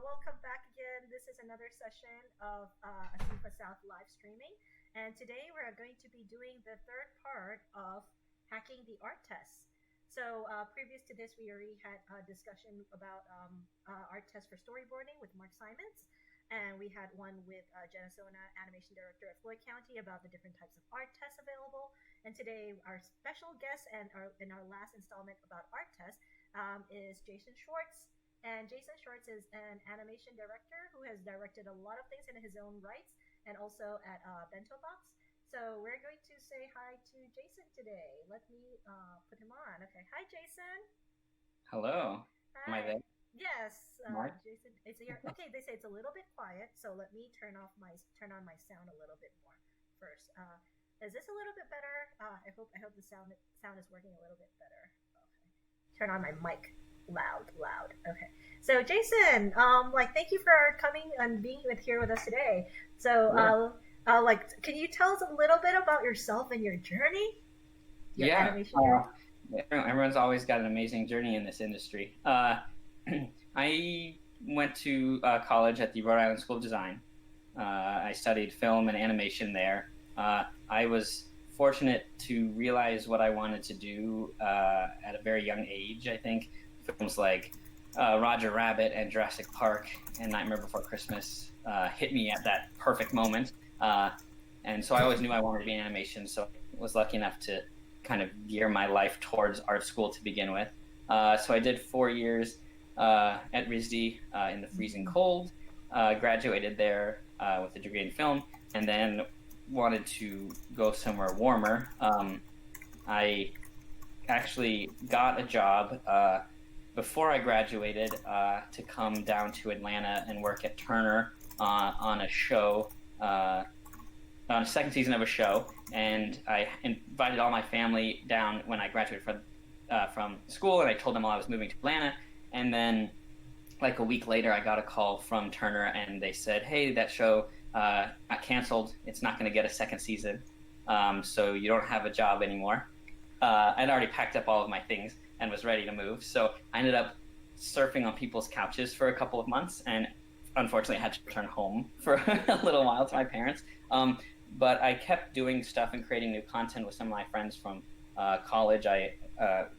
welcome back again. This is another session of ASIFA South live streaming. And today we're going to be doing the third part of hacking the art tests. Previous to this, we already had a discussion about art tests for storyboarding with Mark Simons. And we had one with Jenna Sona, animation director at Floyd County, about the different types of art tests available. And today, our special guest and in our last installment about art tests is Jason Schwartz. And Jason Schwartz is an animation director who has directed a lot of things in his own rights and also at Bento Box. So we're going to say hi to Jason today. Let me put him on. Okay. Hi, Jason. Hello. Am I Hi. there, Yes, Mark? Jason. It's here. Okay, they say it's a little bit quiet, so let me turn on my sound a little bit more first. Is this a little bit better? I hope the sound is working a little bit better. Okay. Turn on my mic. Loud. Okay. So Jason, thank you for coming and being here with us today. So, Sure. can you tell us a little bit about yourself and your journey, your Yeah. animation journey? Everyone's always got an amazing journey in this industry. I went to college at the Rhode Island School of Design. I studied film and animation there. I was fortunate to realize what I wanted to do at a very young age. I think films like Roger Rabbit and Jurassic Park and Nightmare Before Christmas hit me at that perfect moment. And so I always knew I wanted to be in animation, so I was lucky enough to kind of gear my life towards art school to begin with. So I did 4 years at RISD in the freezing cold, graduated there with a degree in film, and then wanted to go somewhere warmer. I actually got a job before I graduated to come down to Atlanta and work at Turner on a show, on a second season of a show. And I invited all my family down when I graduated from school, and I told them I was moving to Atlanta. And then, like a week later, I got a call from Turner, and they said, "Hey, that show got canceled. It's not going to get a second season, so you don't have a job anymore." I'd already packed up all of my things and was ready to move. So I ended up surfing on people's couches for a couple of months, and unfortunately I had to return home for a little while to my parents. But I kept doing stuff and creating new content with some of my friends from college. I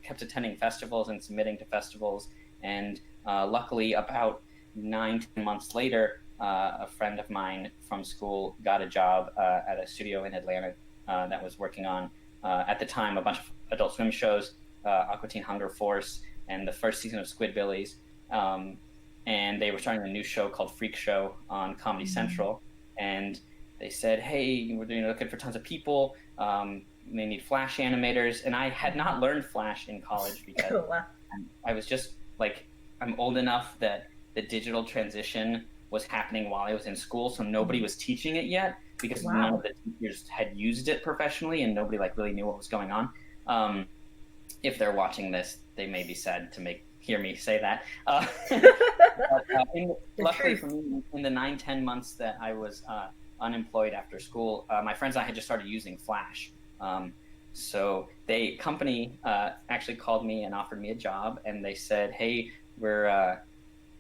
kept attending festivals and submitting to festivals. And luckily, about 9-10 months later, a friend of mine from school got a job at a studio in Atlanta that was working on, at the time, a bunch of Adult Swim shows, Aqua Teen Hunger Force, and the first season of Squidbillies. And they were starting a new show called Freak Show on Comedy Central. And they said, "Hey, we're looking for tons of people. They need Flash animators." And I had not learned Flash in college because Wow. I was just like, I'm old enough that the digital transition was happening while I was in school, so nobody was teaching it yet because none of the teachers had used it professionally, and nobody really knew what was going on. If they're watching this, they may be sad to hear me say that. Luckily for me, in the 9-10 months that I was unemployed after school, my friends and I had just started using Flash. So company actually called me and offered me a job, and they said, "Hey, we're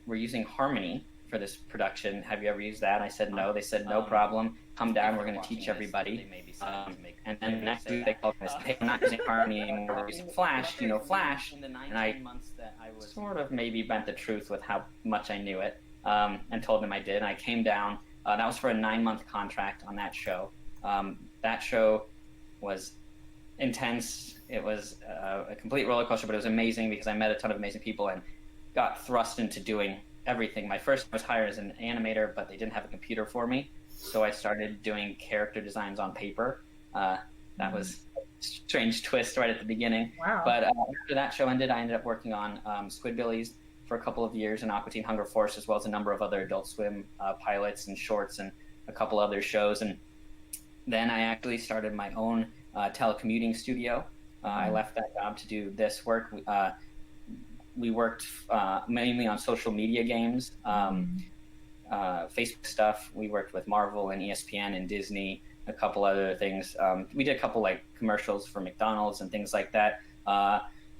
using Harmony for this production. Have you ever used that?" I said no. They said, "No problem. Come down. We're going to teach everybody." And then next week they called me and said, "Hey, I'm not using Harmony anymore. We're using Flash. Do you know Flash?" And I sort of maybe bent the truth with how much I knew it, and told them I did. And I came down. That was for a 9-month contract on that show. That show was intense. It was a complete roller coaster, but it was amazing because I met a ton of amazing people and got thrust into doing everything. My first was hired as an animator, but they didn't have a computer for me, so I started doing character designs on paper. That was a strange twist right at the beginning. Wow. But after that show ended, I ended up working on Squidbillies for a couple of years and Aqua Teen Hunger Force, as well as a number of other Adult Swim pilots and shorts and a couple other shows. And then I actually started my own telecommuting studio. I left that job to do this work. We worked mainly on social media games, Facebook stuff. We worked with Marvel and ESPN and Disney, a couple other things. We did a couple commercials for McDonald's and things like that.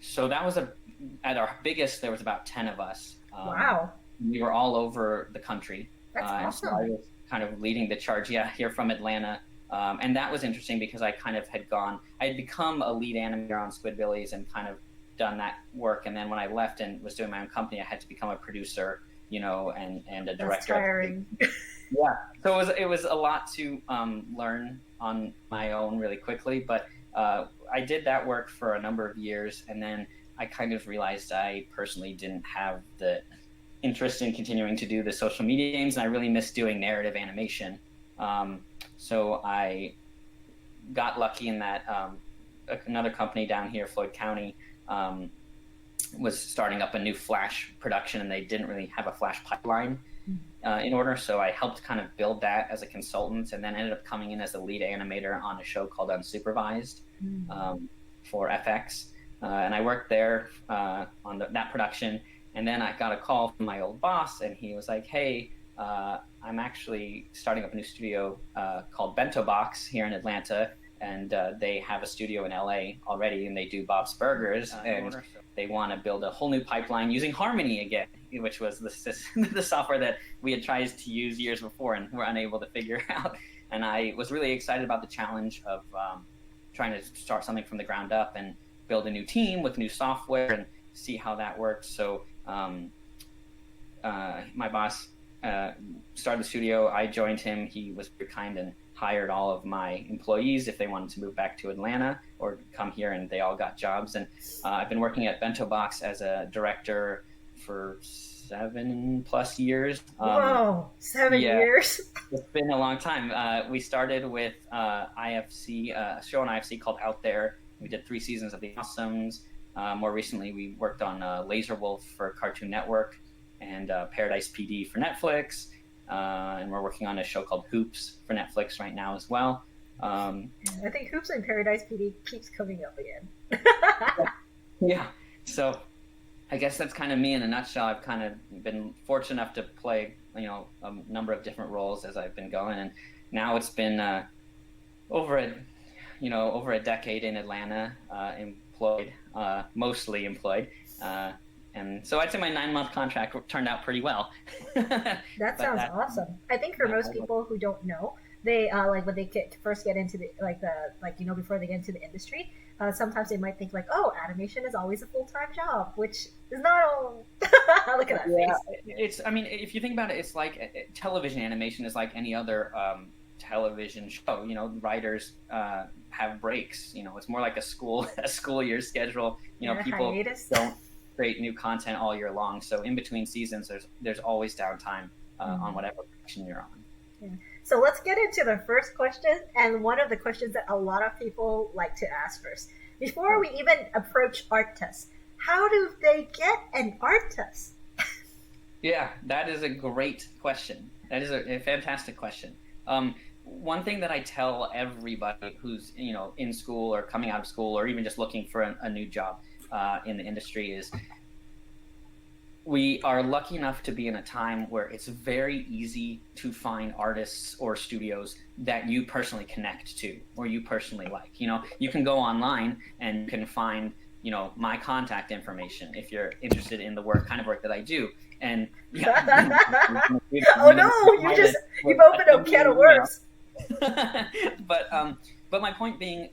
So that was at our biggest, there was about 10 of us. Wow. we were all over the country. That's awesome. So I was kind of leading the charge, here from Atlanta. And that was interesting because I kind of I had become a lead animator on Squidbillies and kind of done that work. And then when I left and was doing my own company, I had to become a producer, and a director. That's tiring. Yeah. So it was a lot to learn on my own really quickly, but I did that work for a number of years, and then I kind of realized I personally didn't have the interest in continuing to do the social media games, and I really missed doing narrative animation. So I got lucky in that another company down here, Floyd County, was starting up a new Flash production, and they didn't really have a Flash pipeline in order. So I helped kind of build that as a consultant, and then ended up coming in as the lead animator on a show called Unsupervised for FX. And I worked there on that production. And then I got a call from my old boss, and he was like, "Hey, I'm actually starting up a new studio called Bento Box here in Atlanta, and they have a studio in LA already, and they do Bob's Burgers, and they want to build a whole new pipeline using Harmony again, which was the software that we had tried to use years before and were unable to figure out." And I was really excited about the challenge of trying to start something from the ground up and build a new team with new software and see how that worked. So my boss started the studio. I joined him. He was very kind and hired all of my employees if they wanted to move back to Atlanta or come here, and they all got jobs. And I've been working at Bento Box as a director for 7+ years. Whoa, 7 years? It's been a long time. We started with IFC, a show on IFC called Out There. We did 3 seasons of The Awesomes. More recently, we worked on Laser Wolf for Cartoon Network and Paradise PD for Netflix. And we're working on a show called Hoops for Netflix right now as well. I think Hoops and Paradise PD keeps coming up again. Yeah. So I guess that's kind of me in a nutshell. I've kind of been fortunate enough to play, a number of different roles as I've been going. And now it's been over a decade in Atlanta, mostly employed. And so I'd say my 9-month contract turned out pretty well. That sounds awesome. I think for most people who don't know, they when they first get into before they get into the industry, sometimes they might think oh, animation is always a full-time job, which is not all. Look at that face. If you think about it, it's like television animation is like any other television show. Writers have breaks. It's more like a school year schedule. People hiatus. Don't create new content all year long. So in between seasons, there's always downtime on whatever production you're on. Yeah. So let's get into the first question, and one of the questions that a lot of people like to ask first. Before we even approach ArtTest, how do they get an ArtTest? Yeah, that is a great question. That is a fantastic question. One thing that I tell everybody who's in school or coming out of school or even just looking for a new job in the industry is we are lucky enough to be in a time where it's very easy to find artists or studios that you personally connect to or you personally like. You can go online and you can find my contact information if you're interested in the kind of work that I do. And oh no, you've opened a can of worms. But my point being,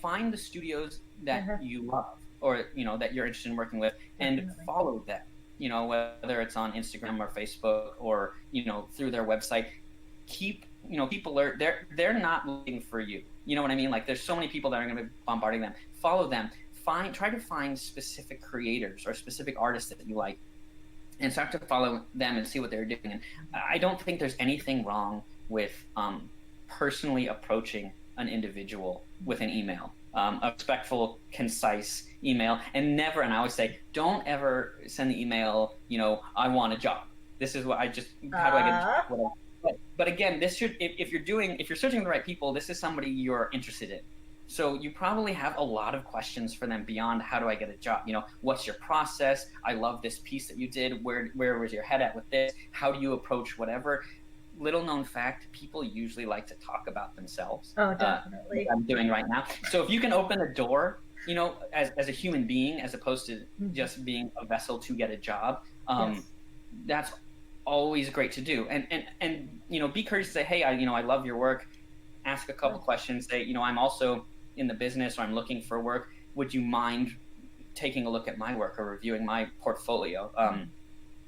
find the studios that you love or that you're interested in working with and follow them. Whether it's on Instagram or Facebook or through their website. Keep alert. They're not looking for you. You know what I mean? Like there's so many people that are going to be bombarding them. Follow them. Try to find specific creators or specific artists that you like, and start to follow them and see what they're doing. And I don't think there's anything wrong with personally approaching an individual with an email, a respectful, concise email, and I always say, don't ever send the email, I want a job. This is what how do I get a job? But again, if you're searching the right people, this is somebody you're interested in. So you probably have a lot of questions for them beyond how do I get a job? What's your process? I love this piece that you did. Where was your head at with this? How do you approach whatever? Little known fact, people usually like to talk about themselves. Oh, definitely. I'm doing right now. So if you can open a door, as a human being, as opposed to just being a vessel to get a job, yes. that's always great to do. And be courteous to say, hey, I love your work. Ask a couple questions. Say, I'm also in the business, or I'm looking for work. Would you mind taking a look at my work or reviewing my portfolio?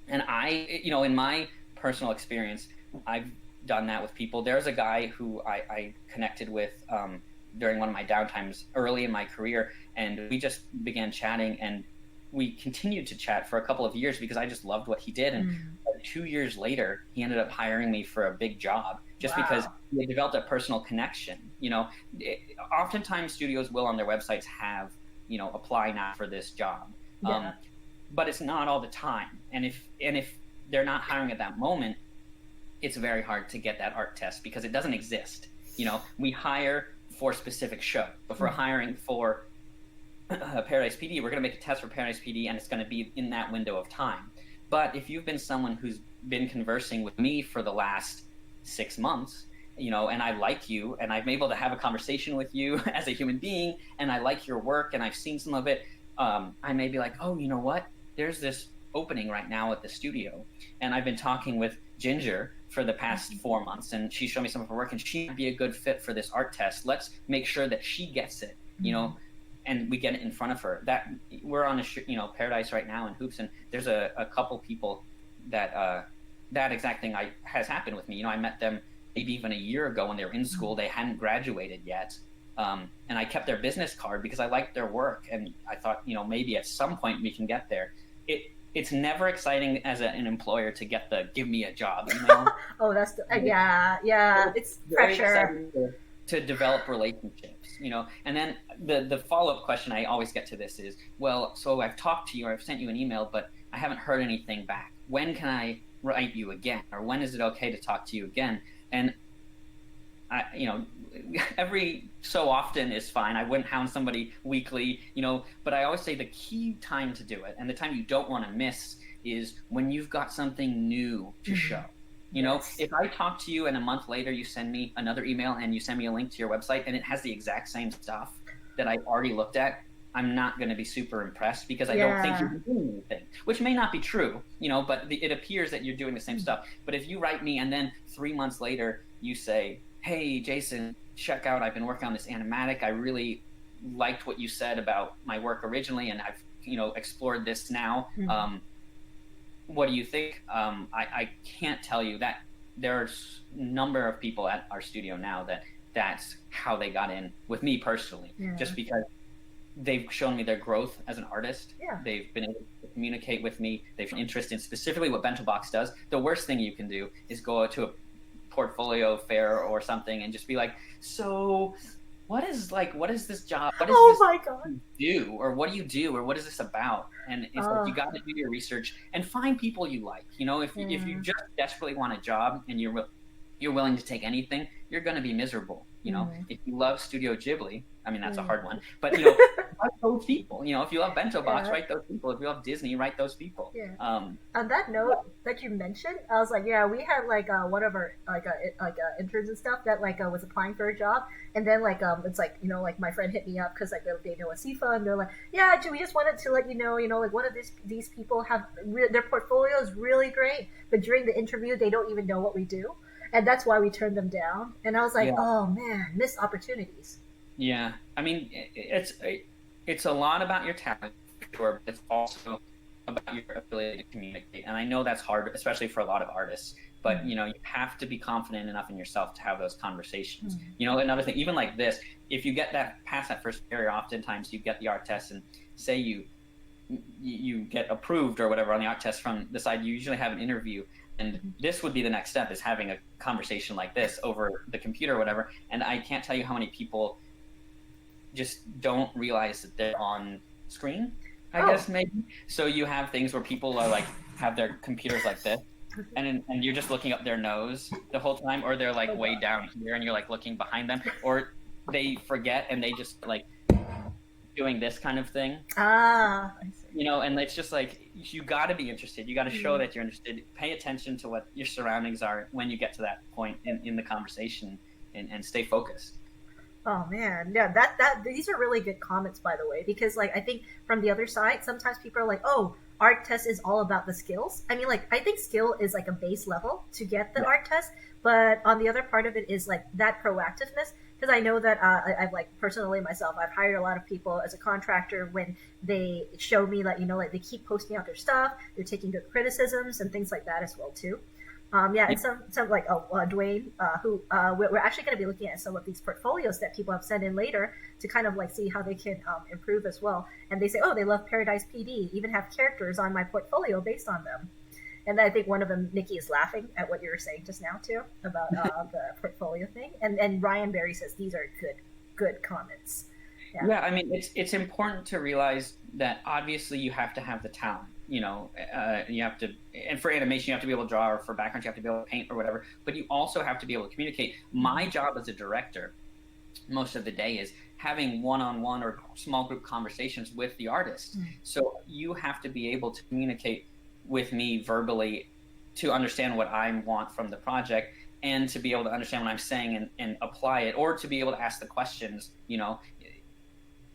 And in my personal experience, I've done that with people. There's a guy who I connected with during one of my downtimes early in my career, and we just began chatting, and we continued to chat for a couple of years because I just loved what he did. And 2 years later, he ended up hiring me for a big job just because we developed a personal connection. Oftentimes studios will on their websites have, apply now for this job. But it's not all the time. And if they're not hiring at that moment, it's very hard to get that art test because it doesn't exist. We hire for a specific show. If we're hiring for Paradise PD, we're going to make a test for Paradise PD, and it's going to be in that window of time. But if you've been someone who's been conversing with me for the last 6 months, and I like you, and I'm able to have a conversation with you as a human being, and I like your work, and I've seen some of it, I may be like, oh, you know what? There's this opening right now at the studio, and I've been talking with Ginger for the past 4 months, and she showed me some of her work, and she might be a good fit for this art test. Let's make sure that she gets it, and we get it in front of her. That we're on a Paradise right now in Hoops, and there's a couple people that that exact thing has happened with me. I met them maybe even a year ago when they were in school. They hadn't graduated yet, and I kept their business card because I liked their work, and I thought maybe at some point we can get there. It's never exciting as an employer to get the give me a job. Oh, that's it's pressure to develop relationships. And then the follow-up question I always get to this is, well, so I've talked to you, or I've sent you an email, but I haven't heard anything back. When can I write you again? Or when is it okay to talk to you again? And every so often is fine. I wouldn't hound somebody weekly, but I always say the key time to do it, and the time you don't want to miss, is when you've got something new to show. If I talk to you and a month later you send me another email and you send me a link to your website and it has the exact same stuff that I already looked at, I'm not going to be super impressed because I don't think you're doing anything, which may not be true, but it appears that you're doing the same stuff. But if you write me and then 3 months later you say, hey, Jason, check out, I've been working on this animatic. I really liked what you said about my work originally, and I've, explored this now. What do you think? I can't tell you that there's a number of people at our studio now that's how they got in with me personally, just because they've shown me their growth as an artist. They've been able to communicate with me. They've shown interest in specifically what Bento Box does. The worst thing you can do is go to a portfolio fair or something and just be like, so what is this job? What does my God. do? Or what do you do? Or what is this about? And it's like, you got to do your research and find people you like. If you just desperately want a job and you're willing to take anything, you're going to be miserable. If you love Studio Ghibli, I mean, that's a hard one, but write those people. If you love Bento Box, write those people. If you love Disney, write those people. On that note that you mentioned, I was like, we had one of our interns and stuff that was applying for a job, and then it's my friend hit me up because they know Asifa, and they're like, we just wanted to let you know, one of these people have their portfolio is really great, but during the interview they don't even know what we do, and that's why we turned them down. And I was like, oh man, missed opportunities. Yeah, I mean, it's a lot about your talent, for sure, but it's also about your ability to communicate. And I know that's hard, especially for a lot of artists, but you have to be confident enough in yourself to have those conversations. Another thing, even like this, if you get past that first barrier, oftentimes you get the art test, and say you get approved or whatever on the art test from the side, you usually have an interview. And this would be the next step, is having a conversation like this over the computer or whatever. And I can't tell you how many people just don't realize that they're on screen, I guess, maybe. So you have things where people are have their computers like this, and you're just looking up their nose the whole time, or they're way down here and you're looking behind them, or they forget and they just doing this kind of thing. I see. And it's just you got to be interested. You got to show that you're interested. Pay attention to what your surroundings are when you get to that point in the conversation, and stay focused. Oh man, yeah, that these are really good comments, by the way, because I think from the other side, sometimes people are like, oh, art test is all about the skills. I mean, like, I think skill is like a base level to get the art test, but on the other part of it is like that proactiveness. Because I know that I've like personally myself, I've hired a lot of people as a contractor when they show me like, like they keep posting out their stuff, they're taking good criticisms and things like that as well too. Yeah, and some like Dwayne, who we're actually going to be looking at some of these portfolios that people have sent in later to kind of like see how they can improve as well. And they say, oh, they love Paradise PD, even have characters on my portfolio based on them. And I think one of them, Nikki, is laughing at what you were saying just now too about the portfolio thing. And Ryan Berry says these are good comments. Yeah, I mean, it's important to realize that obviously you have to have the talent. You have to, and for animation, you have to be able to draw, or for background, you have to be able to paint or whatever, but you also have to be able to communicate. My job as a director, most of the day, is having one-on-one or small group conversations with the artist. So you have to be able to communicate with me verbally to understand what I want from the project, and to be able to understand what I'm saying and apply it, or to be able to ask the questions.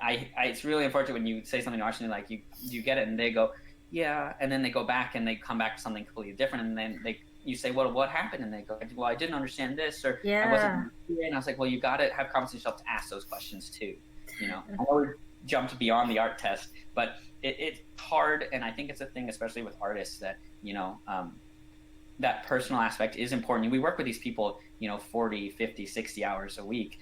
It's really unfortunate when you say something to Arsenal, like you get it and they go, yeah, and then they go back and they come back to something completely different, and then you say, well, what happened? And they go, well, I didn't understand this, or I wasn't. And I was like, well, you got to have confidence in yourself to ask those questions too. I know we jumped beyond the art test, but it's hard, and I think it's a thing, especially with artists, that that personal aspect is important. We work with these people 40, 50, 60 hours a week.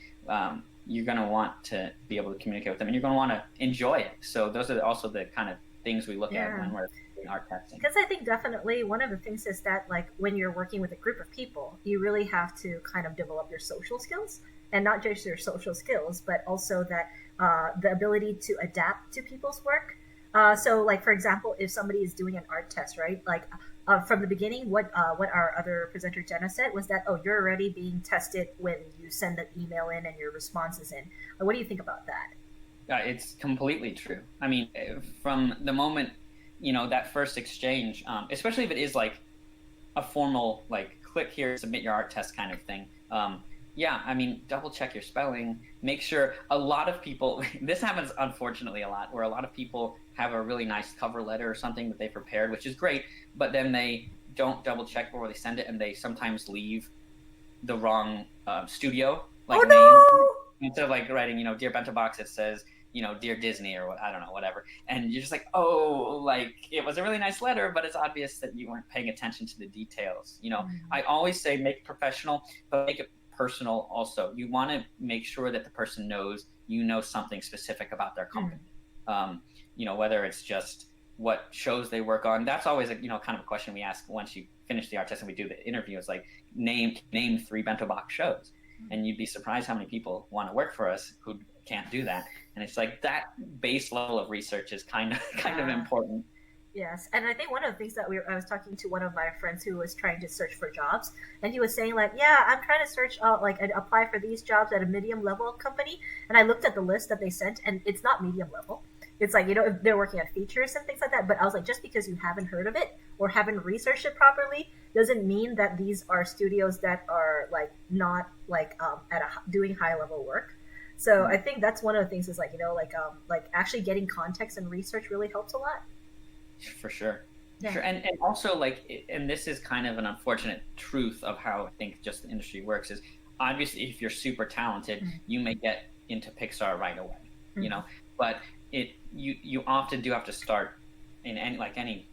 You're going to want to be able to communicate with them, and you're going to want to enjoy it. So those are also the kind of things we look at when we're doing art testing. Because I think definitely one of the things is that, like, when you're working with a group of people, you really have to kind of develop your social skills, and not just your social skills, but also that the ability to adapt to people's work. So, like, for example, if somebody is doing an art test, right? Like, from the beginning, what our other presenter Jenna said was that, oh, you're already being tested when you send the email in and your responses in. What do you think about that? It's completely true. I mean, from the moment, that first exchange, especially if it is like a formal, like, click here, submit your art test kind of thing. Yeah, I mean, double check your spelling. Make sure. A lot of people, this happens unfortunately a lot, where a lot of people have a really nice cover letter or something that they prepared, which is great, but then they don't double check before they send it, and they sometimes leave the wrong studio name. Instead of like writing, Dear Bento Box, it says, Dear Disney, or what, I don't know, whatever. And you're just like, oh, like, it was a really nice letter, but it's obvious that you weren't paying attention to the details. I always say make it professional, but make it personal also. You want to make sure that the person knows something specific about their company. Whether it's just what shows they work on. That's always a kind of a question we ask once you finish the art test and we do the interview. It's like, name 3 Bento Box shows, and you'd be surprised how many people want to work for us who can't do that. And it's like that base level of research is kind of important. Yes, and I think one of the things that I was talking to one of my friends who was trying to search for jobs, and he was saying like, yeah, I'm trying to search like and apply for these jobs at a medium level company, and I looked at the list that they sent, and it's not medium level. It's like, if they're working on features and things like that. But I was like, just because you haven't heard of it or haven't researched it properly doesn't mean that these are studios that are like not like doing high level work. So I think that's one of the things is like, like actually getting context and research really helps a lot. For sure. Yeah. Sure. And also, like, and this is kind of an unfortunate truth of how I think just the industry works, is obviously if you're super talented, you may get into Pixar right away, but you often do have to start in any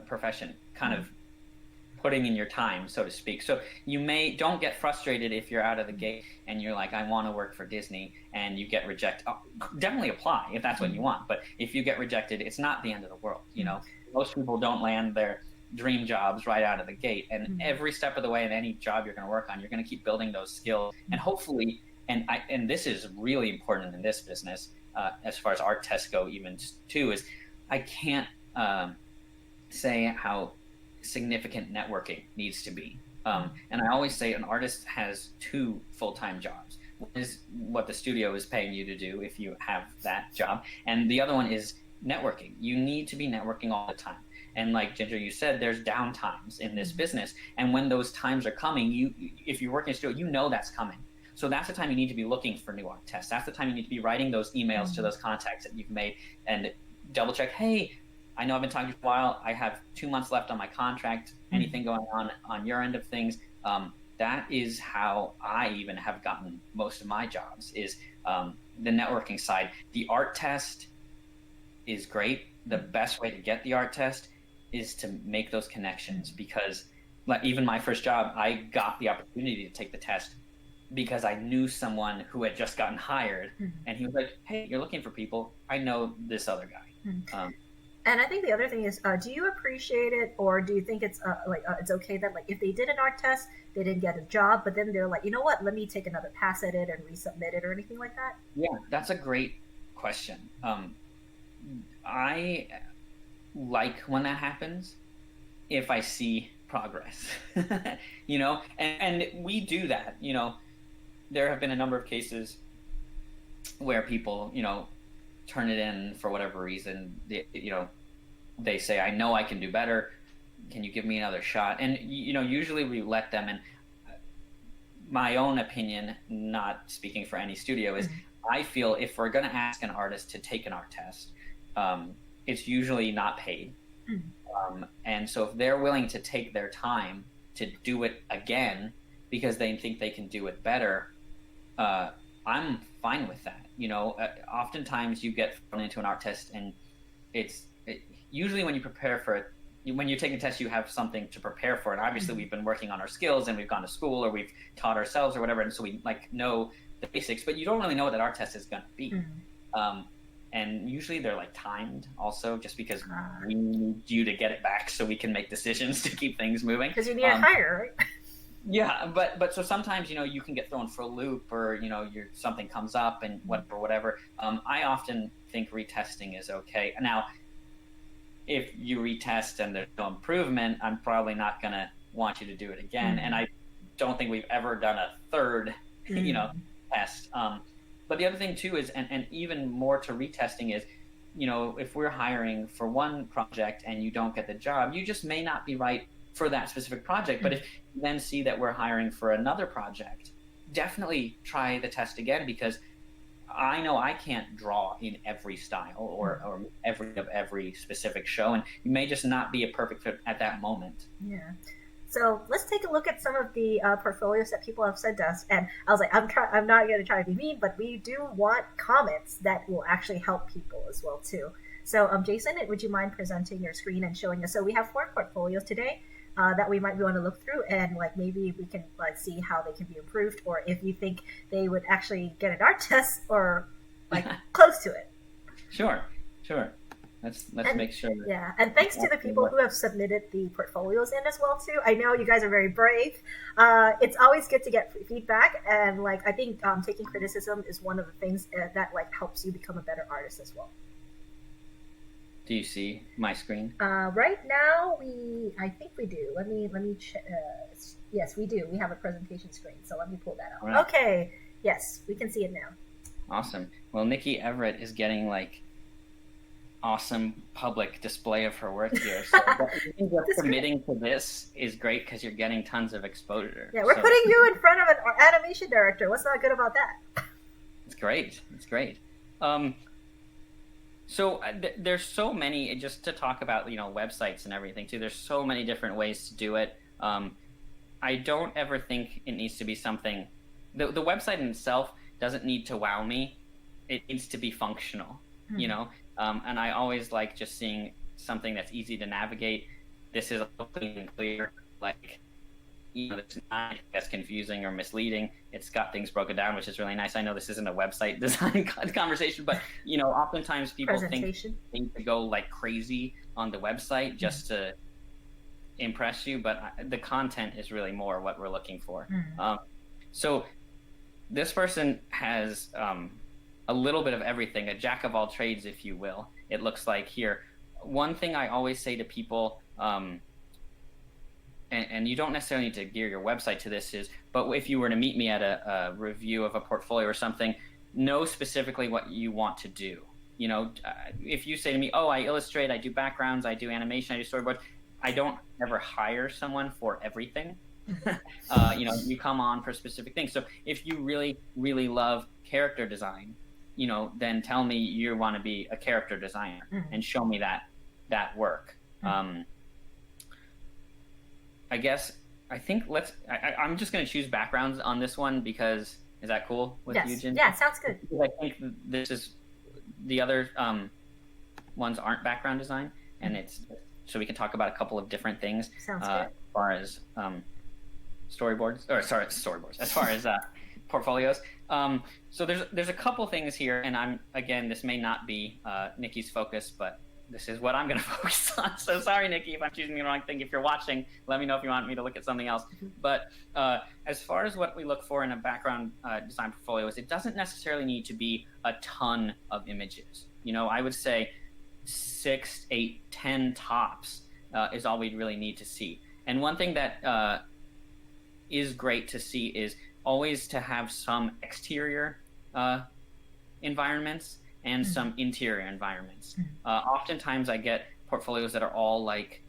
profession, kind of putting in your time, so to speak. So don't get frustrated if you're out of the gate and you're like, I want to work for Disney, and you get rejected. Definitely apply if that's what you want. But if you get rejected, it's not the end of the world. Most people don't land their dream jobs right out of the gate, and every step of the way in any job you're going to work on, you're going to keep building those skills, and hopefully, and this is really important in this business, as far as art tests go, even too, is I can't say how significant networking needs to be. And I always say an artist has 2 full-time jobs. One is what the studio is paying you to do if you have that job, and the other one is networking. You need to be networking all the time. And like Ginger, you said, there's down times in this business, and when those times are coming, if you're working in a studio, that's coming. So that's the time you need to be looking for new art tests. That's the time you need to be writing those emails to those contacts that you've made and double check, hey, I know I've been talking for a while. I have 2 months left on my contract. Anything going on your end of things? That is how I even have gotten most of my jobs, is the networking side. The art test is great. The best way to get the art test is to make those connections, because like, even my first job, I got the opportunity to take the test because I knew someone who had just gotten hired, and he was like, "Hey, you're looking for people. I know this other guy." And I think the other thing is, do you appreciate it, or do you think it's it's okay that like if they did an art test, they didn't get a job, but then they're like, you know what, let me take another pass at it and resubmit it or anything like that? Yeah, that's a great question. I like when that happens if I see progress, and we do that. There have been a number of cases where people, turn it in for whatever reason. They say, I know I can do better. Can you give me another shot? And, usually we let them. And my own opinion, not speaking for any studio, is I feel if we're going to ask an artist to take an art test, it's usually not paid. And so if they're willing to take their time to do it again because they think they can do it better, I'm fine with that. Oftentimes you get thrown into an art test, and usually when you prepare for it, when you're taking a test, you have something to prepare for it. Obviously, we've been working on our skills, and we've gone to school, or we've taught ourselves, or whatever, and so we know the basics. But you don't really know what that art test is going to be. And usually they're timed also, just because we need you to get it back so we can make decisions to keep things moving. Because you need to hire, right? Yeah, but so sometimes you can get thrown for a loop, or something comes up and whatever. I often think retesting is okay. Now, if you retest and there's no improvement, I'm probably not gonna want you to do it again. And I don't think we've ever done a third, test. But the other thing too is, and even more to retesting is, if we're hiring for one project and you don't get the job, you just may not be right for that specific project. But if you then see that we're hiring for another project, definitely try the test again, because I know I can't draw in every style or every specific show, and you may just not be a perfect fit at that moment. Yeah. So let's take a look at some of the portfolios that people have sent us. And I was like, I'm not going to try to be mean, but we do want comments that will actually help people as well too. So Jason, would you mind presenting your screen and showing us? So we have 4 portfolios today that we might want to look through, and maybe we can see how they can be improved, or if you think they would actually get an art test or close to it. Sure. Let's make sure. Yeah, and thanks to the people who have submitted the portfolios in as well too. I know you guys are very brave. It's always good to get feedback, and I think taking criticism is one of the things that helps you become a better artist as well. Do you see my screen? Right now, I think we do. Let me check. Yes, we do. We have a presentation screen, so let me pull that out. Right. Okay. Yes, we can see it now. Awesome. Well, Nikki Everett is getting awesome public display of her work here. So just committing to this is great, because you're getting tons of exposure. Yeah, we're putting you in front of an animation director. What's not good about that? It's great. So there's so many, just to talk about, websites and everything too. There's so many different ways to do it. I don't ever think it needs to be something, the website in itself doesn't need to wow me. It needs to be functional, and I always like just seeing something that's easy to navigate. This is clean and clear, it's not that's confusing or misleading. It's got things broken down, which is really nice. I know this isn't a website design conversation, but oftentimes people think they need to go crazy on the website just to impress you, but the content is really more what we're looking for. So this person has a little bit of everything, a jack of all trades, if you will. It looks like here. One thing I always say to people, and you don't necessarily need to gear your website to this, but if you were to meet me at a review of a portfolio or something, know specifically what you want to do. If you say to me, oh, I illustrate, I do backgrounds, I do animation, I do storyboards, I don't ever hire someone for everything. You come on for specific things. So if you really, really love character design, then tell me you want to be a character designer and show me that. that work. I guess I'm just going to choose backgrounds on this one because is that cool with you, Jin? Yeah, sounds good. I think this is the other ones aren't background design, and it's so we can talk about a couple of different things Sounds good. as far as storyboards. As far as portfolios. So there's a couple things here, and this may not be Nikki's focus, but this is what I'm going to focus on. So sorry, Nikki, if I'm choosing the wrong thing. If you're watching, let me know if you want me to look at something else. But as far as what we look for in a background design portfolio is, it doesn't necessarily need to be a ton of images. I would say 6, 8, 10 tops is all we'd really need to see. And one thing that is great to see is always to have some exterior environments and some interior environments. Oftentimes I get portfolios that are all like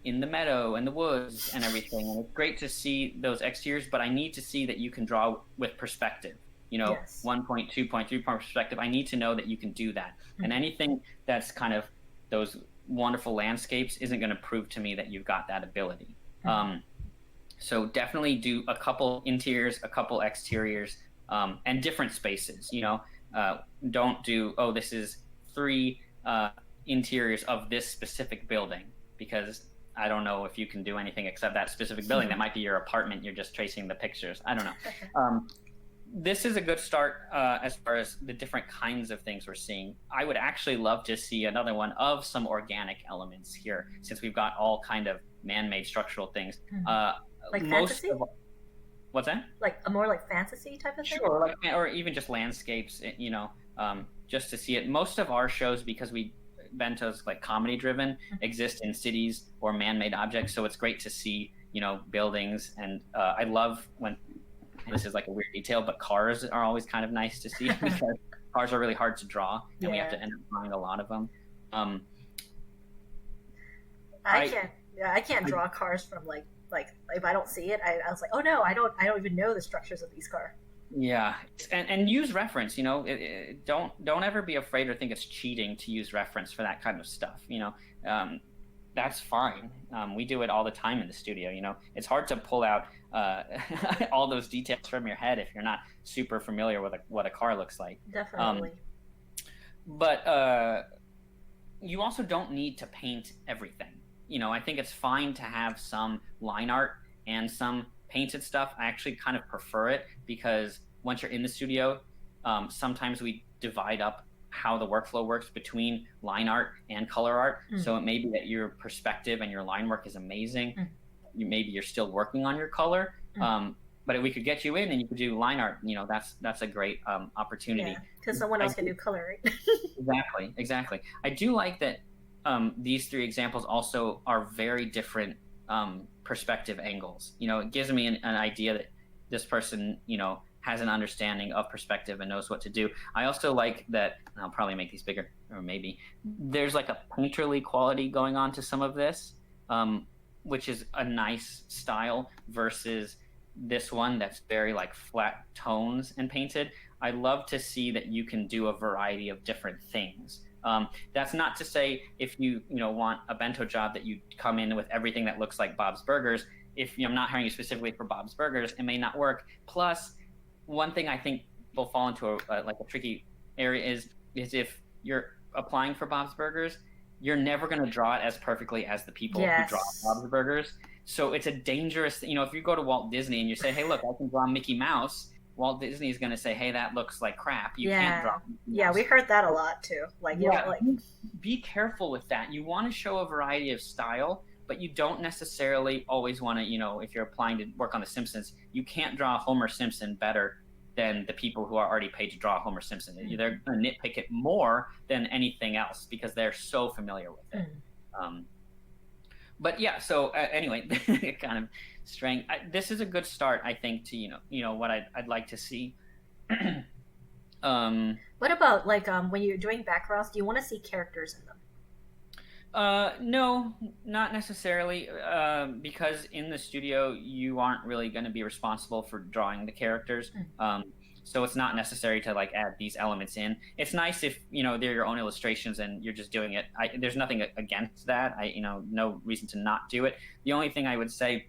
in the meadow and the woods and everything. And it's great to see those exteriors, but I need to see that you can draw with perspective. 1 point, 2 point, 3 point perspective. I need to know that you can do that. And anything that's kind of those wonderful landscapes isn't going to prove to me that you've got that ability. So definitely do a couple interiors, a couple exteriors, and different spaces. Don't do, this is 3 interiors of this specific building, because I don't know if you can do anything except that specific building. That might be your apartment. You're just tracing the pictures. I don't know. This is a good start as far as the different kinds of things we're seeing. I would actually love to see another one of some organic elements here, since we've got all kind of man-made structural things. Like fantasy? What's that? Like a more like fantasy type of thing? Sure, or even just landscapes, just to see it. Most of our shows, because Bento's like comedy driven, exist in cities or man-made objects, so it's great to see, buildings. And I love when, this is like a weird detail, but cars are always kind of nice to see because cars are really hard to draw, and we have to end up drawing a lot of them. I can't draw cars from like if I don't see it, I was like, oh no, I don't even know the structures of these cars. Yeah, and use reference. Don't ever be afraid or think it's cheating to use reference for that kind of stuff. That's fine. We do it all the time in the studio. It's hard to pull out all those details from your head if you're not super familiar with what a car looks like. Definitely. But you also don't need to paint everything. I think it's fine to have some line art and some painted stuff. I actually kind of prefer it because once you're in the studio, sometimes we divide up how the workflow works between line art and color art. So it may be that your perspective and your line work is amazing. Maybe you're still working on your color, but if we could get you in and you could do line art, that's a great opportunity. Because someone else can do color, right? Exactly. I do like that these 3 examples also are very different perspective angles. It gives me an idea that this person, has an understanding of perspective and knows what to do. I also like that, and I'll probably make these bigger, or maybe, there's like a painterly quality going on to some of this, which is a nice style versus this one that's very like flat tones and painted. I love to see that you can do a variety of different things. That's not to say if you want a bento job that you come in with everything that looks like Bob's Burgers. If I'm not hiring you specifically for Bob's Burgers, it may not work. Plus, one thing I think will fall into a tricky area is if you're applying for Bob's Burgers, you're never going to draw it as perfectly as the people who draw Bob's Burgers. So it's a dangerous, if you go to Walt Disney and you say, hey, look, I can draw Mickey Mouse, Walt Disney is going to say, hey, that looks like crap. You can't draw Mickey Mouse. Yeah, we heard that a lot too. Be careful with that. You want to show a variety of style, but you don't necessarily always want to, if you're applying to work on The Simpsons, you can't draw Homer Simpson better than the people who are already paid to draw Homer Simpson. They're going to nitpick it more than anything else because they're so familiar with it. But yeah, so anyway, kind of straying. This is a good start, I think, to what I'd like to see. What about when you're doing backgrounds? Do you want to see characters in them? No, not necessarily, because in the studio you aren't really going to be responsible for drawing the characters. so it's not necessary to like add these elements in. It's nice if they're your own illustrations and you're just doing it. There's nothing against that. No reason to not do it. The only thing I would say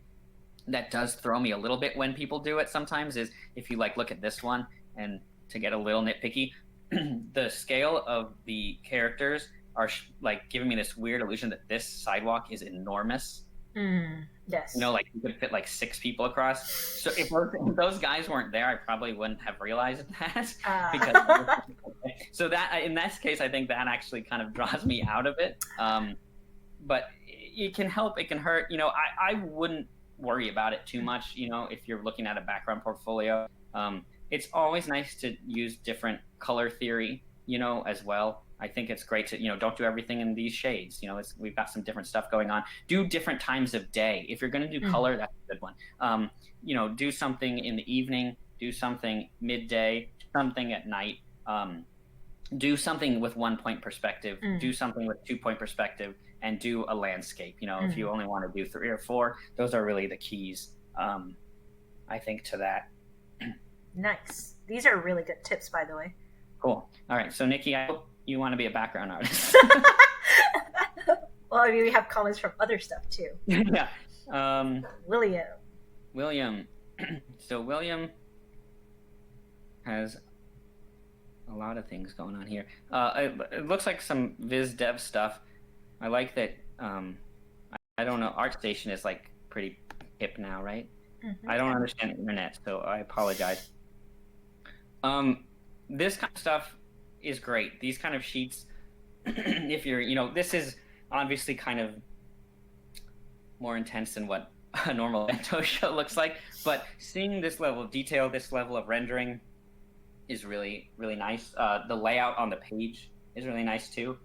that does throw me a little bit when people do it sometimes is if you like look at this one, and to get a little nitpicky, the scale of the characters are like giving me this weird illusion that this sidewalk is enormous. Yes. Like you could fit like 6 people across. So if those guys weren't there, I probably wouldn't have realized that. So that in that case, I think that actually kind of draws me out of it. But it can help, it can hurt. I wouldn't worry about it too much. If you're looking at a background portfolio, it's always nice to use different color theory, as well. I think it's great to, don't do everything in these shades. We've got some different stuff going on. Do different times of day. If you're going to do color, that's a good one. Do something in the evening, do something midday, something at night. Do something with 1-point perspective, do something with 2-point perspective, and do a landscape. If you only want to do 3 or 4, those are really the keys, I think, to that. Nice. These are really good tips, by the way. Cool. All right. So, Nikki, I hope you want to be a background artist. Well, I mean, we have comments from other stuff too. Yeah. William. So William has a lot of things going on here. It looks like some Viz Dev stuff. I like that. I don't know. ArtStation is like pretty hip now, right? I don't understand the internet, so I apologize. This kind of stuff is great. These kind of sheets, if you're, this is obviously kind of more intense than what a normal bento show looks like, but seeing this level of detail, this level of rendering is really, really nice. The layout on the page is really nice too.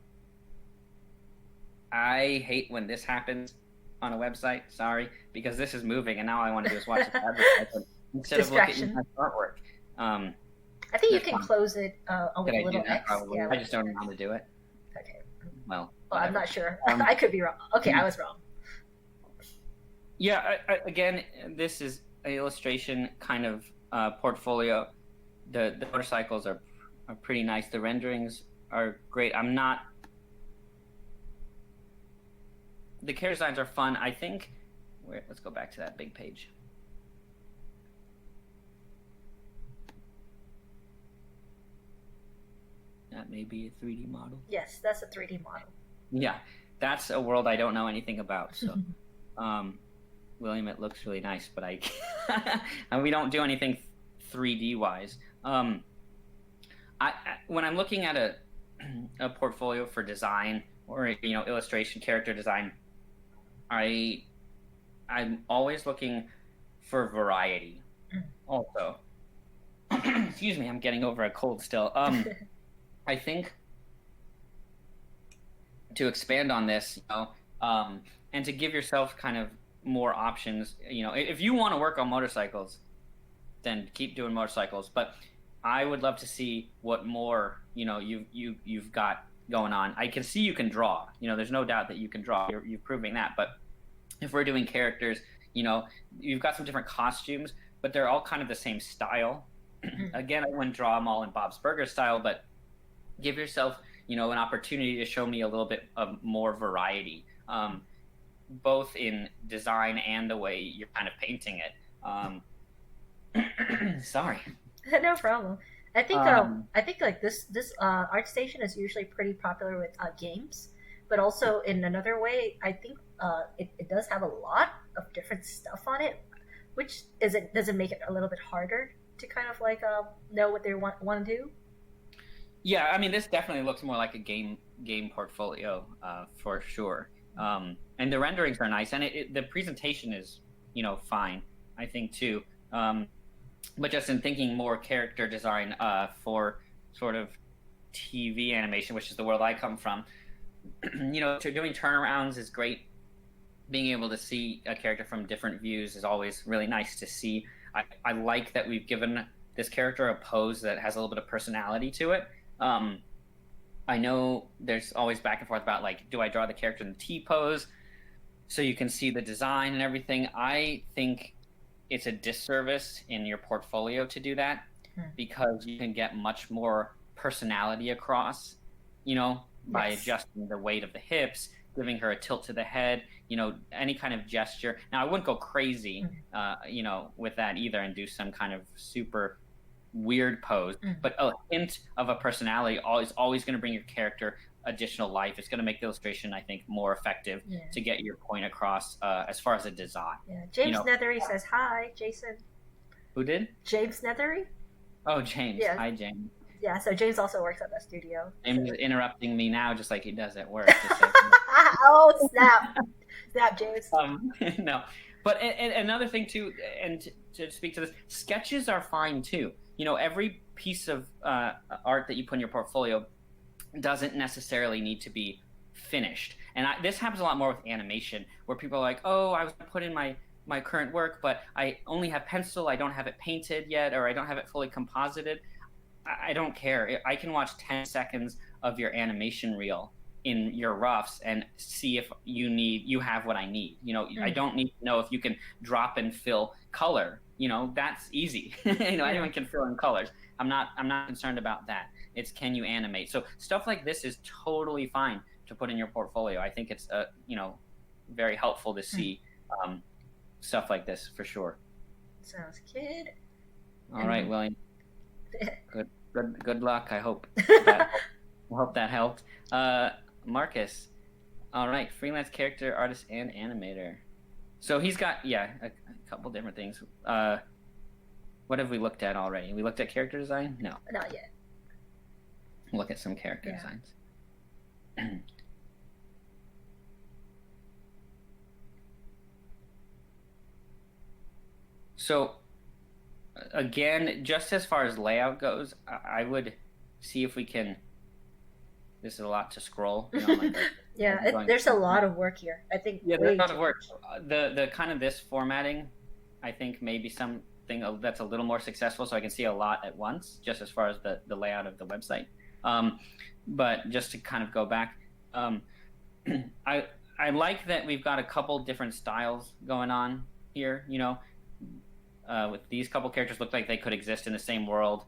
I hate when this happens on a website, sorry, because this is moving and now all I want to do is watch it advertisement instead of looking at my artwork. I think you can close it with a little X. Yeah, I just don't know how to do it. Okay. Well, I'm not sure. I could be wrong. Okay, I was wrong. Yeah, again, this is an illustration kind of portfolio. The motorcycles are pretty nice. The renderings are great. The character designs are fun. I think. Let's go back to that big page. That may be a 3D model. Yes, that's a 3D model. Yeah, that's a world I don't know anything about. So, William, it looks really nice, but and we don't do anything 3D wise. When I'm looking at a portfolio for design or illustration, character design, I'm always looking for variety. Also, excuse me, I'm getting over a cold still. I think to expand on this, and to give yourself kind of more options, if you want to work on motorcycles, then keep doing motorcycles. But I would love to see what more, you've got going on. I can see you can draw. There's no doubt that you can draw. You're proving that. But if we're doing characters, you've got some different costumes, but they're all kind of the same style. Again, I wouldn't draw them all in Bob's Burgers style, but give yourself, an opportunity to show me a little bit of more variety, both in design and the way you're kind of painting it. Sorry. No problem. I think like this ArtStation is usually pretty popular with games, but also in another way, I think it does have a lot of different stuff on it, which does it make it a little bit harder to kind of like know what they want to do. Yeah, I mean, this definitely looks more like a game portfolio for sure. And the renderings are nice, and the presentation is, fine, I think too. But just in thinking more character design for sort of TV animation, which is the world I come from, doing turnarounds is great. Being able to see a character from different views is always really nice to see. I like that we've given this character a pose that has a little bit of personality to it. I know there's always back and forth about like, do I draw the character in the T pose so you can see the design and everything? I think it's a disservice in your portfolio to do that. because you can get much more personality across, by adjusting the weight of the hips, giving her a tilt to the head, any kind of gesture. Now, I wouldn't go crazy, with that either and do some kind of super weird pose, but a hint of a personality is always going to bring your character additional life. It's going to make the illustration, I think, more effective to get your point across as far as a design. Yeah. James Nethery says hi, Jason. Who did? James Nethery. Oh, James. Yeah. Hi, James. Yeah, so James also works at the studio. James is interrupting me now, just like he does at work. Oh, snap. Snap, James. No. But and another thing, too, and to speak to this, sketches are fine, too. Every piece of art that you put in your portfolio doesn't necessarily need to be finished. And this happens a lot more with animation, where people are like, oh, I was going to put in my current work, but I only have pencil, I don't have it painted yet, or I don't have it fully composited. I don't care. I can watch 10 seconds of your animation reel in your roughs and see if you have what I need. I don't need to know if you can drop and fill color. That's easy. Anyone can fill in colors. I'm not concerned about that. It's, can you animate? So stuff like this is totally fine to put in your portfolio. I think it's very helpful to see stuff like this for sure. Sounds good. All right, William. Good luck. I hope that helped. Marcus. All right, freelance character artist and animator. So he's got a couple different things. What have we looked at already? We looked at character design? No, not yet. We'll look at some character designs. So again, just as far as layout goes, I would see if we can. This is a lot to scroll. There's a lot of work here. I think. Yeah, there's a lot of work. The kind of this formatting, I think maybe something that's a little more successful, so I can see a lot at once, just as far as the layout of the website. But just to kind of go back, I like that we've got a couple different styles going on here. With these couple characters, look like they could exist in the same world.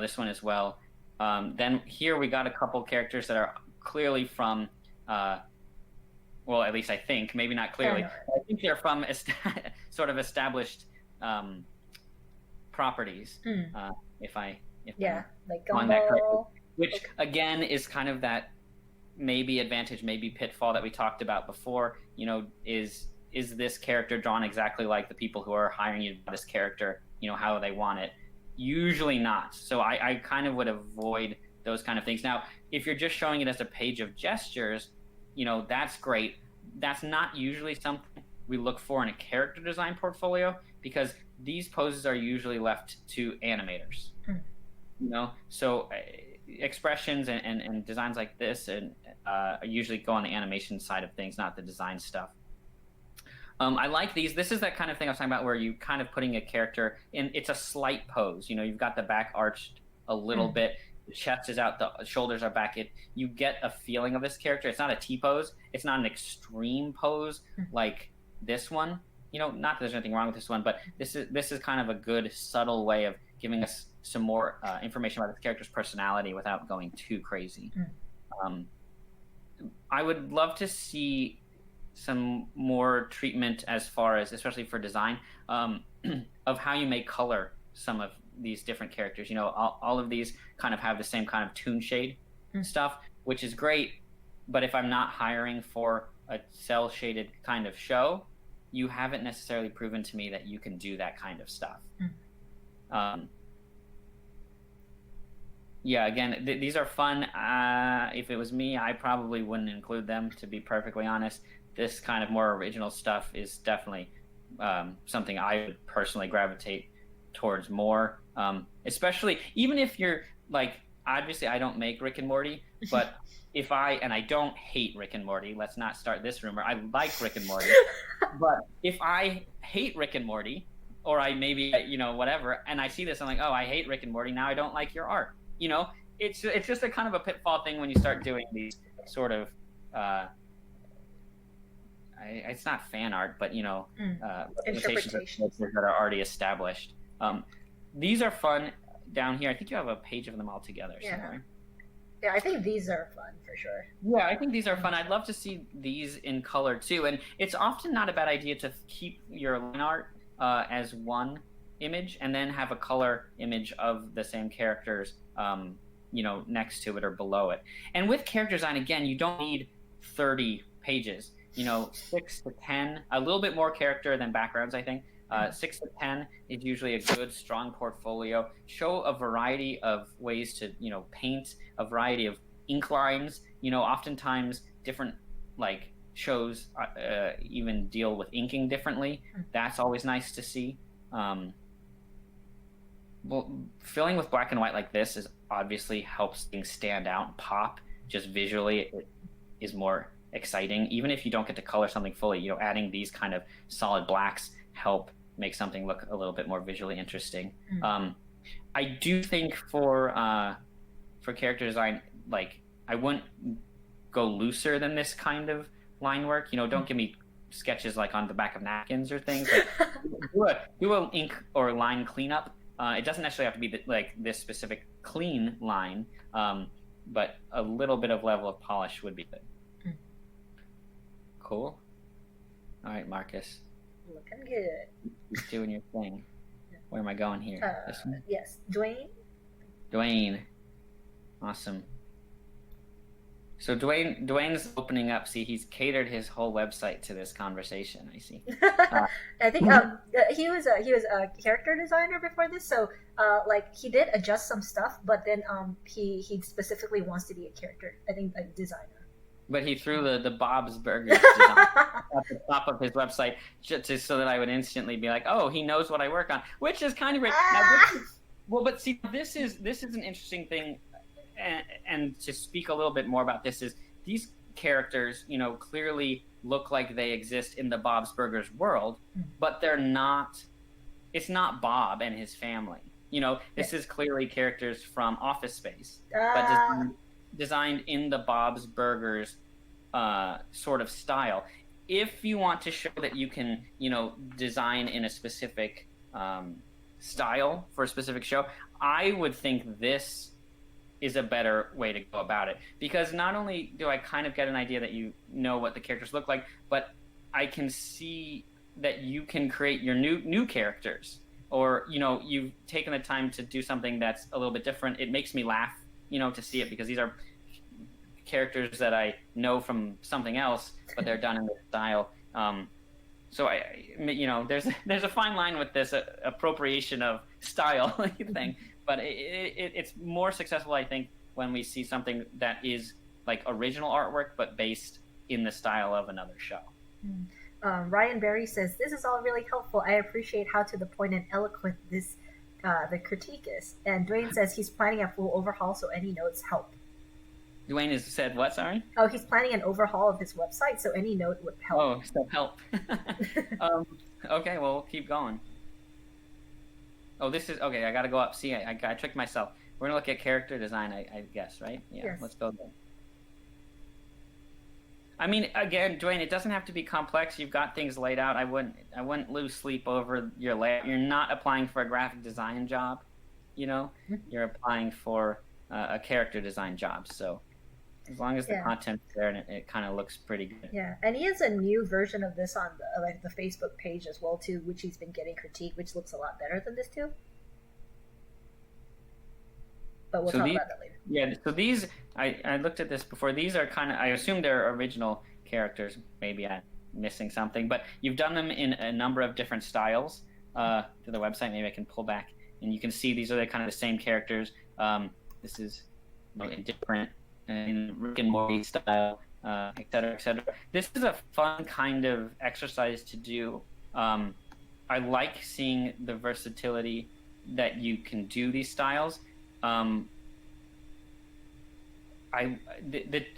This one as well. Then here we got a couple characters that are clearly from, well, at least I think, maybe not clearly. I think they're from sort of established properties. Like Gumball. Which again is kind of that maybe advantage, maybe pitfall that we talked about before. Is this character drawn exactly like the people who are hiring you to do this character, how they want it? Usually not. So I kind of would avoid those kind of things. Now, if you're just showing it as a page of gestures, that's great. That's not usually something we look for in a character design portfolio, because these poses are usually left to animators. So expressions and designs like this and usually go on the animation side of things, not the design stuff. I like these. This is that kind of thing I was talking about, where you kind of putting a character in. It's a slight pose. You've got the back arched a little bit. The chest is out. The shoulders are back. You get a feeling of this character. It's not a T pose. It's not an extreme pose like this one. Not that there's anything wrong with this one, but this is kind of a good subtle way of giving us some more information about this character's personality without going too crazy. I would love to see some more treatment as far as, especially for design, of how you may color some of these different characters. All of these kind of have the same kind of toon shade stuff, which is great. But if I'm not hiring for a cell shaded kind of show, you haven't necessarily proven to me that you can do that kind of stuff. Again, these are fun. If it was me, I probably wouldn't include them, to be perfectly honest. This kind of more original stuff is definitely something I would personally gravitate towards more. Especially, even if you're like, obviously I don't make Rick and Morty, but and I don't hate Rick and Morty, let's not start this rumor. I like Rick and Morty, but if I hate Rick and Morty, or I maybe, whatever, and I see this, I'm like, oh, I hate Rick and Morty, now I don't like your art. It's just a kind of a pitfall thing when you start doing these sort of, it's not fan art, but interpretations that are already established. These are fun. down here. I think you have a page of them all together somewhere. Yeah, I think these are fun for sure. Yeah, I think these are fun. I'd love to see these in color too. And it's often not a bad idea to keep your line art as one image and then have a color image of the same characters, next to it or below it. And with character design, again, you don't need 30 pages. 6 to 10, a little bit more character than backgrounds, I think. 6 to 10 is usually a good, strong portfolio. Show a variety of ways to, paint, a variety of ink lines. Oftentimes different shows even deal with inking differently. That's always nice to see. Well, filling with black and white like this is obviously helps things stand out and pop. Just visually, it is more exciting. Even if you don't get to color something fully, adding these kind of solid blacks help make something look a little bit more visually interesting. I do think for character design, I wouldn't go looser than this kind of line work. Don't give me sketches on the back of napkins or things. Do a ink or line cleanup. It doesn't necessarily have to be this specific clean line, but a little bit of level of polish would be good. Cool. All right, Marcus. Looking good. Keep doing your thing. Where am I going here? This one? Yes, Dwayne. Dwayne. Awesome. So Dwayne's opening up. See, he's catered his whole website to this conversation. I see. I think he was a character designer before this, so he did adjust some stuff, but then he specifically wants to be a character. I think a designer. But he threw the Bob's Burgers design at the top of his website just so that I would instantly be like, oh, he knows what I work on, which is kind of great. But see, this is an interesting thing. And to speak a little bit more about this is these characters, clearly look like they exist in the Bob's Burgers world, but they're not. It's not Bob and his family. This is clearly characters from Office Space, but designed in the Bob's Burgers sort of style. If you want to show that you can, design in a specific style for a specific show, I would think this is a better way to go about it, because not only do I kind of get an idea that you know what the characters look like, but I can see that you can create your new characters, or you've taken the time to do something that's a little bit different. It makes me laugh to see it, because these are characters that I know from something else, but they're done in this style. So there's a fine line with this appropriation of style thing. But it's more successful, I think, when we see something that is original artwork, but based in the style of another show. Ryan Berry says, this is all really helpful. I appreciate how to the point and eloquent the critique is. And Dwayne says he's planning a full overhaul, so any notes help. Dwayne has said what, sorry? Oh, he's planning an overhaul of his website, so any note would help. Oh, so help. Okay, well, we'll keep going. Oh, this is okay. I gotta go up. See, I tricked myself. We're gonna look at character design, I guess, right? Yeah. Yes. Let's go there. I mean, again, Dwayne, it doesn't have to be complex. You've got things laid out. I wouldn't lose sleep over your layout. You're not applying for a graphic design job, You're applying for a character design job. So as long as the content's there and it kind of looks pretty good. Yeah, and he has a new version of this on the Facebook page as well too, which he's been getting critiqued, which looks a lot better than this too. But we'll talk about that later. Yeah, so these I looked at this before. These are kind of, I assume they're original characters. Maybe I'm missing something, but you've done them in a number of different styles to the website. Maybe I can pull back and you can see these are the kind of the same characters. This is different in Rick and Morty style, et cetera, et cetera. This is a fun kind of exercise to do. I like seeing the versatility that you can do these styles. It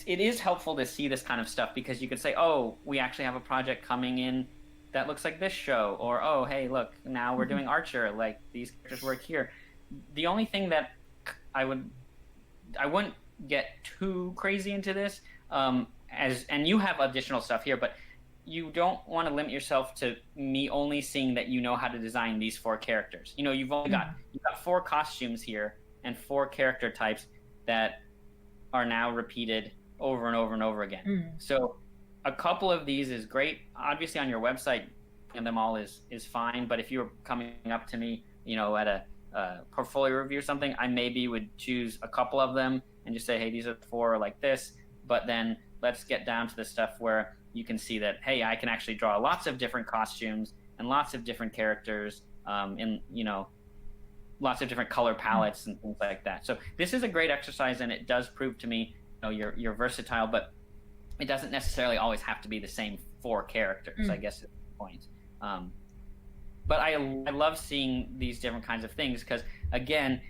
is helpful to see this kind of stuff, because you can say, oh, we actually have a project coming in that looks like this show, or oh, hey, look, now we're doing Archer, these characters work here. The only thing that I wouldn't get too crazy into this, and you have additional stuff here, but you don't want to limit yourself to me only seeing that you know how to design these 4 characters. You know, you've got 4 costumes here and 4 character types that are now repeated over and over and over again. So a couple of these is great. Obviously on your website, and them all is fine. But if you were coming up to me, you know, at a portfolio review or something, I maybe would choose a couple of them and just say, hey, these are 4 like this. But then let's get down to the stuff where you can see that, hey, I can actually draw lots of different costumes and lots of different characters, in, you know, lots of different color palettes and things like that. So this is a great exercise, and it does prove to me, you know, you're versatile, but it doesn't necessarily always have to be the same 4 characters, I guess is the point. But I love seeing these different kinds of things because, again,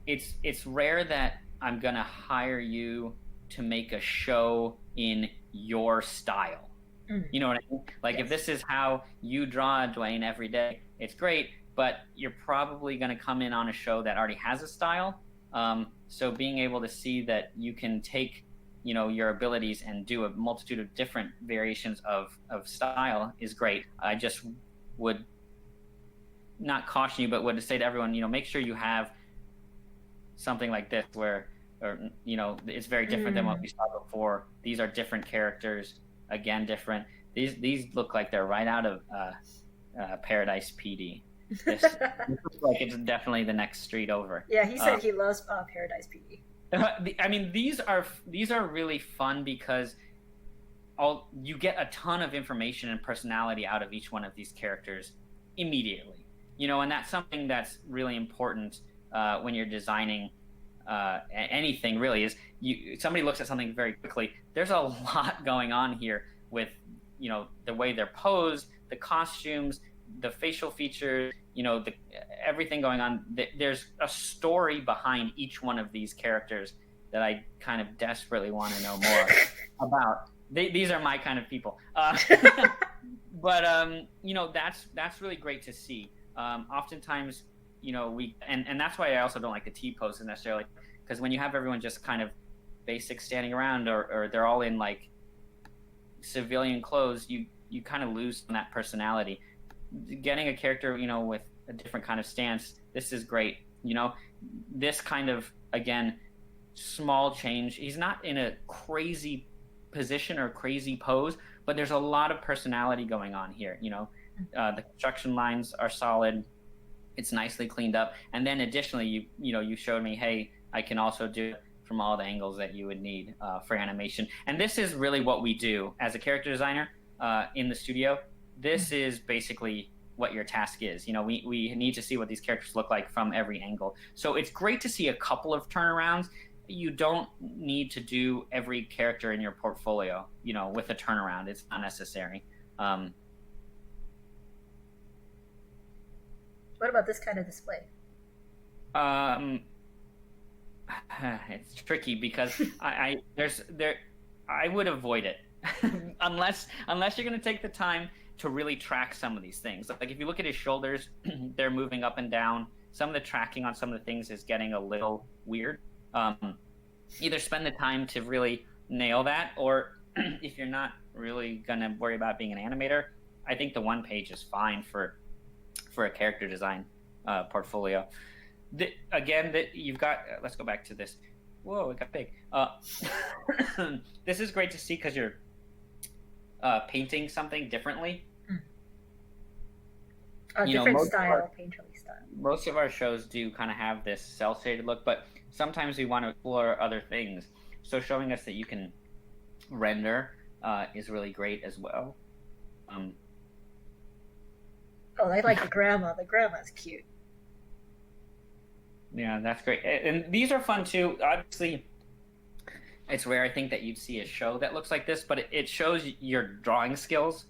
it's rare that I'm gonna hire you to make a show in your style. You know what I mean? Like, yes. If this is how you draw, Dwayne, every day, it's great, but you're probably gonna come in on a show that already has a style. So being able to see that you can take, you know, your abilities and do a multitude of different variations of style is great. I just would not caution you, but would say to everyone, you know, make sure you have something like this where, or, you know, it's very different than what we saw before. These are different characters, again, different. These look like they're right out of Paradise PD. This looks like it's definitely the next street over. Yeah, he said he loves Paradise PD. I mean, these are really fun because you get a ton of information and personality out of each one of these characters immediately. You know, and that's something that's really important when you're designing anything. Really, is somebody looks at something very quickly. There's a lot going on here with, you know, the way they're posed, the costumes, the facial features, you know, everything going on. There's a story behind each one of these characters that I kind of desperately want to know more about. These are my kind of people. But you know, that's really great to see. Oftentimes, you know, and that's why I also don't like the T-poses necessarily, because when you have everyone just kind of basic standing around, or they're all in like civilian clothes, you kind of lose that personality. Getting a character, you know, with a different kind of stance, this is great. You know, this kind of, again, small change. He's not in a crazy position or crazy pose, but there's a lot of personality going on here. You know, the construction lines are solid. It's nicely cleaned up. And then additionally, you showed me, hey, I can also do it from all the angles that you would need for animation. And this is really what we do as a character designer in the studio. This is basically what your task is. You know, we need to see what these characters look like from every angle. So it's great to see a couple of turnarounds. You don't need to do every character in your portfolio, you know, with a turnaround. It's not necessary. What about this kind of display? It's tricky because I would avoid it unless you're going to take the time to really track some of these things. Like if you look at his shoulders, they're moving up and down. Some of the tracking on some of the things is getting a little weird. Either spend the time to really nail that, or if you're not really going to worry about being an animator, I think the one page is fine for a character design portfolio. You've got, let's go back to this. Whoa, it got big. This is great to see because you're painting something differently. Different style, painterly style. Most of our shows do kind of have this cel-shaded look, but sometimes we want to explore other things. So showing us that you can render is really great as well. I like the grandma. The grandma's cute. Yeah, that's great. And these are fun too. Obviously, it's rare, I think, that you'd see a show that looks like this, but it shows your drawing skills,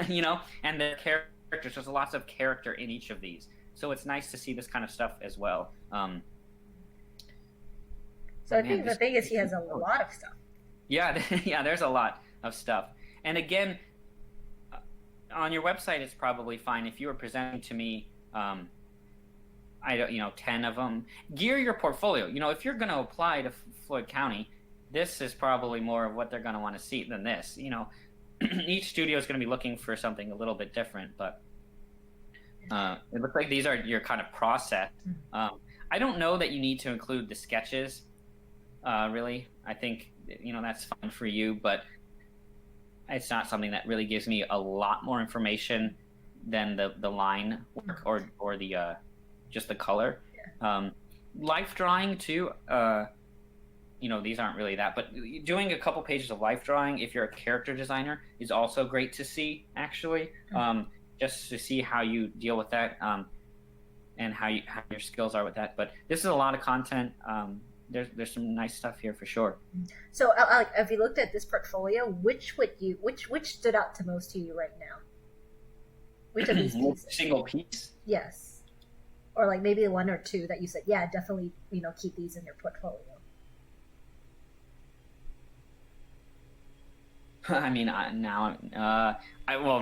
you know, and the characters. There's lots of character in each of these. So it's nice to see this kind of stuff as well. I think the thing is he has a lot of stuff. Yeah, yeah, there's a lot of stuff. And again, on your website, it's probably fine if you were presenting to me, 10 of them. Gear your portfolio. You know, if you're going to apply to Floyd County, this is probably more of what they're going to want to see than this. You know, each studio is going to be looking for something a little bit different, but it looks like these are your kind of process. I don't know that you need to include the sketches, really. I think, that's fine for you, but it's not something that really gives me a lot more information than the line work or the just the color. Life drawing too. These aren't really that, but doing a couple pages of life drawing, if you're a character designer, is also great to see, actually. Just to see how you deal with that, and how your skills are with that. But this is a lot of content. There's some nice stuff here for sure. So, if you looked at this portfolio, which stood out to most to you right now? Which of these pieces? Single piece? Yes, or like maybe one or two that you said, yeah, definitely, keep these in your portfolio. I mean,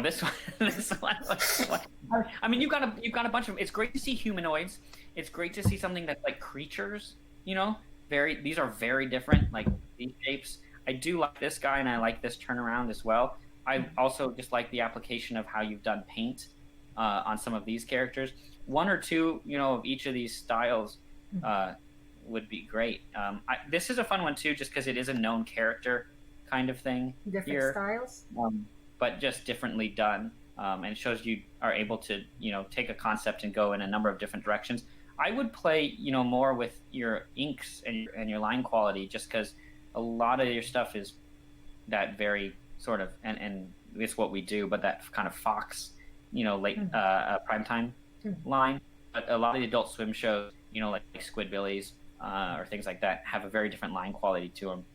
this one. I mean, you've got a bunch of. It's great to see humanoids. It's great to see something that's like creatures. These are very different. Like these shapes. I do like this guy, and I like this turnaround as well. I also just like the application of how you've done paint on some of these characters. One or two, of each of these styles would be great. This is a fun one too, just because it is a known character kind of thing. Different styles, but just differently done, and it shows you are able to take a concept and go in a number of different directions. I would play more with your inks and your line quality, just because a lot of your stuff is that very sort of and it's what we do, but that kind of Fox late primetime line. But a lot of the Adult Swim shows, like Squidbillies or things like that, have a very different line quality to them.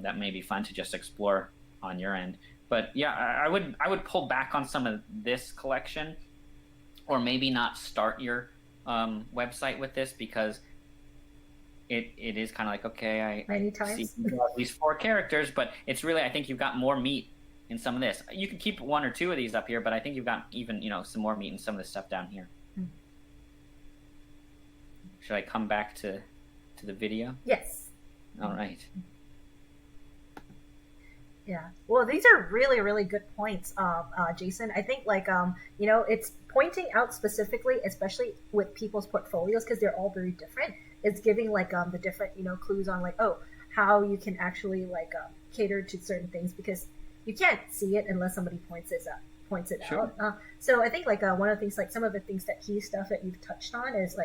That may be fun to just explore on your end. But yeah, I would pull back on some of this collection, or maybe not start your website with this, because it is kind of like, okay, I see these 4 characters, but it's really, I think you've got more meat in some of this. You can keep 1 or 2 of these up here, but I think you've got even some more meat in some of this stuff down here. Should I come back to the video? Yes. All right. Yeah. Well, these are really, really good points, Jason. I think it's pointing out specifically, especially with people's portfolios, because they're all very different. It's giving the different, clues on how you can actually cater to certain things, because you can't see it unless somebody points it Sure. out. So I think one of the things, some of the things that key stuff that you've touched on is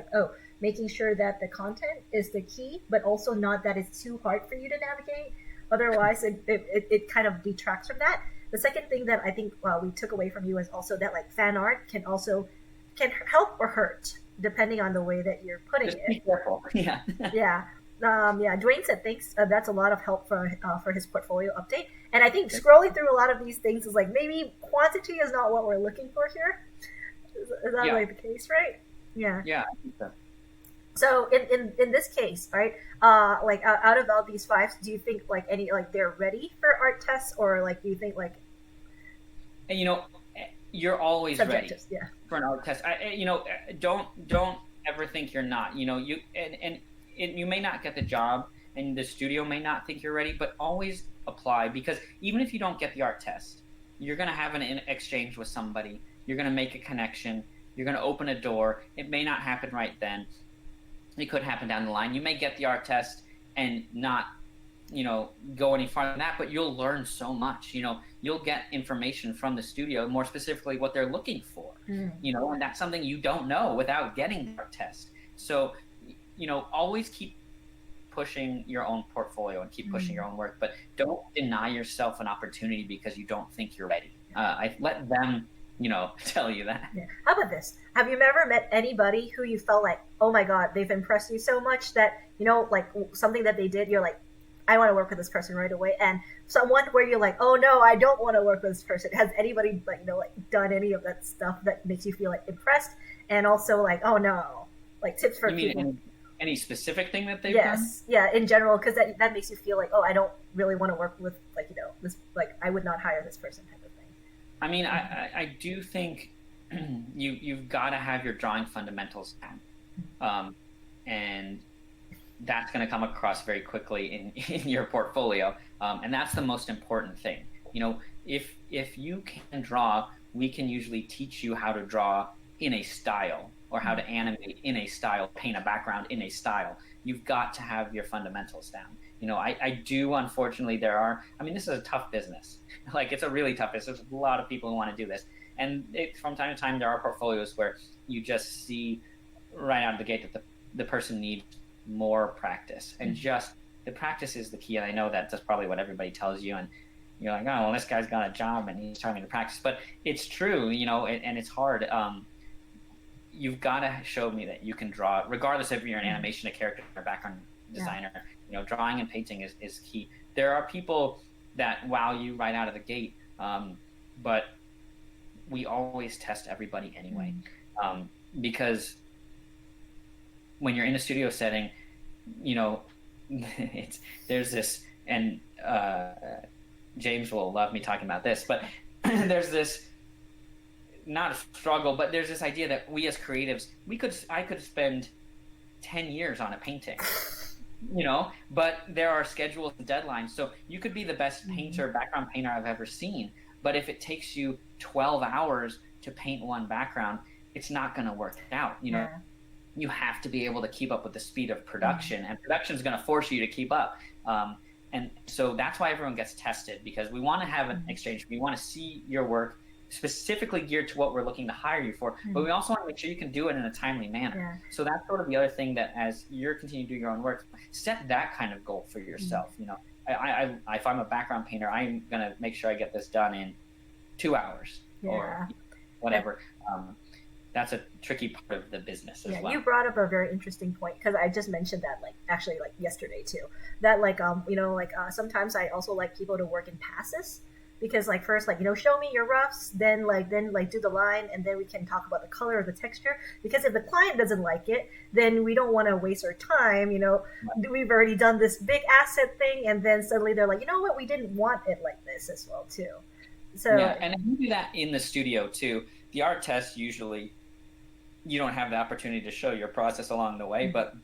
making sure that the content is the key, but also not that it's too hard for you to navigate. Otherwise, it kind of detracts from that. The second thing that I think we took away from you is also that fan art can help or hurt depending on the way that you're putting Just it. Be careful. Yeah. Yeah. Dwayne said thanks. That's a lot of help for his portfolio update. And I think scrolling through a lot of these things is maybe quantity is not what we're looking for here. Is that the case, right? Yeah. Yeah, I think so. So in this case, right? Out of all these 5, do you think any they're ready for art tests, or do you think you're always ready yeah. for an art test. Don't ever think you're not. You may not get the job, and the studio may not think you're ready, but always apply, because even if you don't get the art test, you're going to have an exchange with somebody. You're going to make a connection. You're going to open a door. It may not happen right then. It could happen down the line. You may get the art test and not, go any farther than that, but you'll learn so much. You'll get information from the studio, more specifically what they're looking for, and that's something you don't know without getting the art test. So, always keep pushing your own portfolio and keep pushing your own work, but don't deny yourself an opportunity because you don't think you're ready. I let them, tell you that. Yeah. How about this? Have you ever met anybody who you felt like, oh my God, they've impressed you so much that, something that they did, you're like, I want to work with this person right away. And someone where you're like, oh no, I don't want to work with this person. Has anybody done any of that stuff that makes you feel impressed? And also oh no, tips for people. Any specific thing that they've done? Yes. Yeah, in general, because that makes you feel like, oh, I don't really want to work with this, I would not hire this person type of thing. I mean, I do think you've got to have your drawing fundamentals down, and that's going to come across very quickly in your portfolio, and that's the most important thing. You know, if you can draw, we can usually teach you how to draw in a style, or how to animate in a style, paint a background in a style. You've got to have your fundamentals down. You know, I do, unfortunately, I mean, this is a tough business. Like, it's a really tough business. There's a lot of people who want to do this. And from time to time, there are portfolios where you just see right out of the gate that the person needs more practice. And just the practice is the key. And I know that's probably what everybody tells you. And you're like, oh, well, this guy's got a job and he's telling me to practice. But it's true, you know, and it's hard. You've got to show me that you can draw, regardless if you're an animation, a character, or background designer. You know, drawing and painting is key. There are people that wow you right out of the gate, but we always test everybody anyway, because when you're in a studio setting, you know, there's this, and James will love me talking about this, but there's this, not a struggle, but there's this idea that we as creatives, I could spend 10 years on a painting, you know, but there are schedules and deadlines. So you could be the best painter, background painter I've ever seen, but if it takes you 12 hours to paint one background, it's not going to work out. You know, you have to be able to keep up with the speed of production, and production is going to force you to keep up. And so that's why everyone gets tested, because we want to have an exchange. We want to see your work specifically geared to what we're looking to hire you for, but we also want to make sure you can do it in a timely manner. So that's sort of the other thing, that as you're continuing to do your own work, set that kind of goal for yourself. You know, if I'm a background painter, I'm going to make sure I get this done in 2 hours or whatever. That's a tricky part of the business as well. You brought up a very interesting point, because I just mentioned that actually yesterday too, that you know, sometimes I also like people to work in passes, because first, you know, show me your roughs, then do the line, and then we can talk about the color or the texture. Because if the client doesn't like it, then we don't want to waste our time. You know, we've already done this big asset thing, and then suddenly they're like, you know what, we didn't want it like this as well too. So and if you do that in the studio too, the art test, usually you don't have the opportunity to show your process along the way, but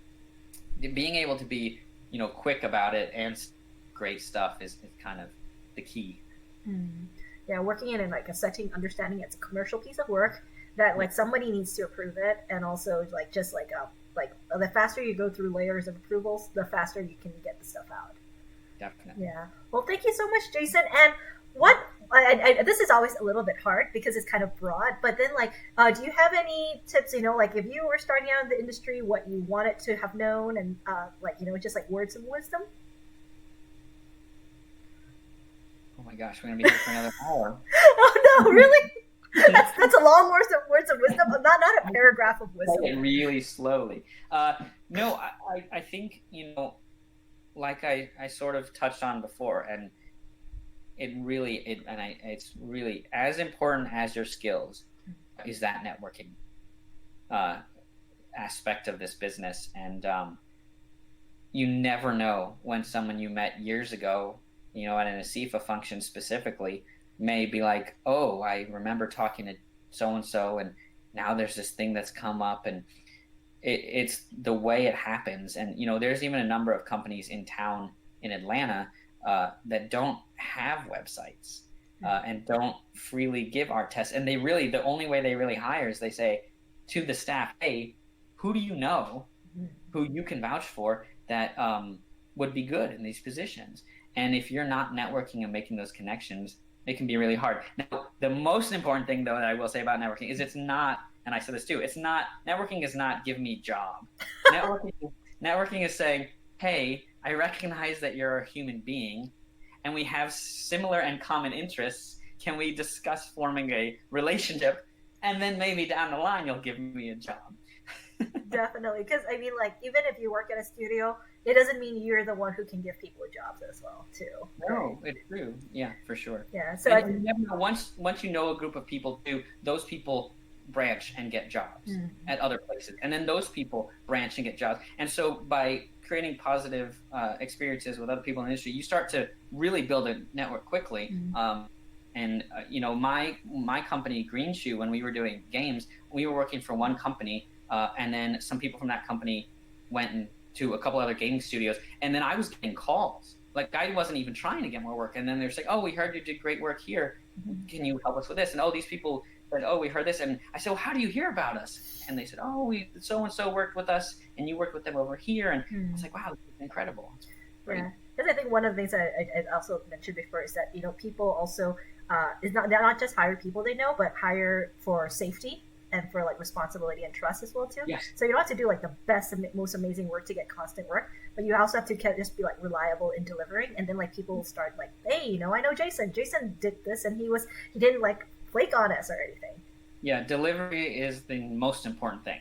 being able to be, you know, quick about it and great stuff is kind of the key. Yeah, working in a setting, understanding it's a commercial piece of work, that somebody needs to approve it, and also the faster you go through layers of approvals, the faster you can get the stuff out. Definitely. Yeah. Well, thank you so much, Jason. And what this is always a little bit hard because it's kind of broad, but then do you have any tips, you know, if you were starting out in the industry, what you wanted to have known, and you know, just words of wisdom? Oh my gosh, we're gonna be here for another hour. Oh no, really? That's a long words of wisdom, not a paragraph of wisdom. Say it really slowly. No, I think, you know, like I sort of touched on before, and it's really as important as your skills is that networking aspect of this business. And you never know when someone you met years ago, you know, at an ASIFA function specifically, may be like, oh, I remember talking to so-and-so, and now there's this thing that's come up, and it's the way it happens. And, you know, there's even a number of companies in town in Atlanta that don't have websites and don't freely give art tests. And the only way they really hire is they say to the staff, hey, who do you know who you can vouch for that would be good in these positions? And if you're not networking and making those connections, it can be really hard. Now, the most important thing, though, that I will say about networking is it's not, and I said this too, networking is not give me a job. Networking is saying, hey, I recognize that you're a human being and we have similar and common interests. Can we discuss forming a relationship? And then maybe down the line, you'll give me a job. Definitely. Because, I mean, even if you work at a studio, it doesn't mean you're the one who can give people jobs as well, too. No, it's true. Yeah, for sure. Yeah. So once you know a group of people too, those people branch and get jobs at other places, and then those people branch and get jobs. And so by creating positive experiences with other people in the industry, you start to really build a network quickly. And you know, my company Green Shoe, when we were doing games, we were working for one company, and then some people from that company went to a couple other gaming studios, and then I was getting calls like I wasn't even trying to get more work, and then they're like, oh, we heard you did great work here, can you help us with this? And oh, these people said, oh, we heard this, and I said, well, how do you hear about us? And they said, oh, we so and so worked with us, and you worked with them over here, and I was like, wow, this is incredible. It's great. Yeah, because I think one of the things I also mentioned before is that people also is not just hire people they know, but hire for safety and for like responsibility and trust as well too. Yes. So you don't have to do like the best and most amazing work to get constant work, but you also have to just be like reliable in delivering, and then like people start like, hey, I know Jason. Jason did this, and he didn't like flake on us or anything. Yeah, delivery is the most important thing.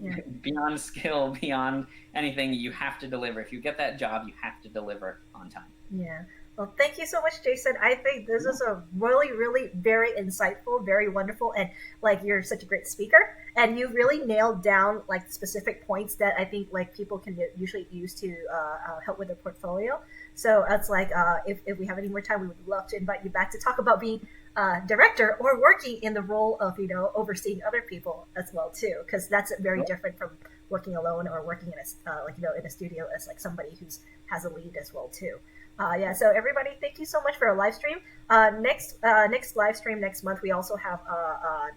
Yeah. Beyond skill, beyond anything, you have to deliver. If you get that job, you have to deliver on time. Yeah. Well, thank you so much, Jason. I think this is a really, really very insightful, very wonderful, and like you're such a great speaker, and you really nailed down like specific points that I think like people can usually use to help with their portfolio. So it's like if we have any more time, we would love to invite you back to talk about being director or working in the role of overseeing other people as well too, because that's very different from working alone or working in a in a studio as like somebody who's has a lead as well too. Yeah, so everybody, thank you so much for a live stream. Next live stream next month, we also have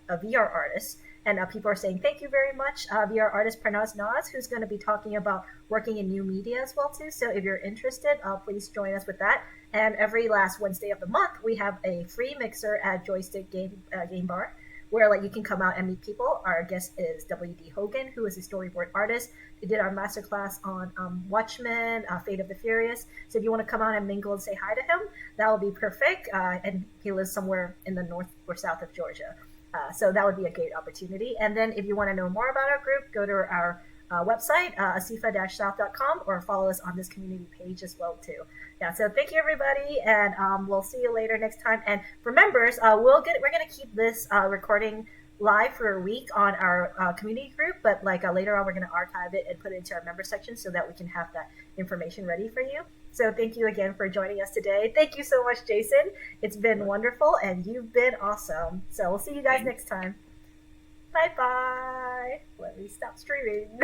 a VR artist, and people are saying thank you very much, VR artist Pranaz Naz, who's going to be talking about working in new media as well too. So if you're interested, please join us with that. And every last Wednesday of the month, we have a free mixer at Joystick Game Bar, where like you can come out and meet people. Our guest is W.D. Hogan, who is a storyboard artist. He did our masterclass on Watchmen, Fate of the Furious. So if you want to come out and mingle and say hi to him, that would be perfect. And he lives somewhere in the north or south of Georgia. So that would be a great opportunity. And then if you want to know more about our group, go to our website, asifa-south.com, or follow us on this community page as well too. Yeah, so thank you everybody, and we'll see you later next time. And for members, we're gonna keep this recording live for a week on our community group, but like later on, we're gonna archive it and put it into our member section so that we can have that information ready for you. So thank you again for joining us today. Thank you so much, Jason. It's been wonderful, and you've been awesome. So we'll see you guys next time. Bye bye. Let me stop streaming.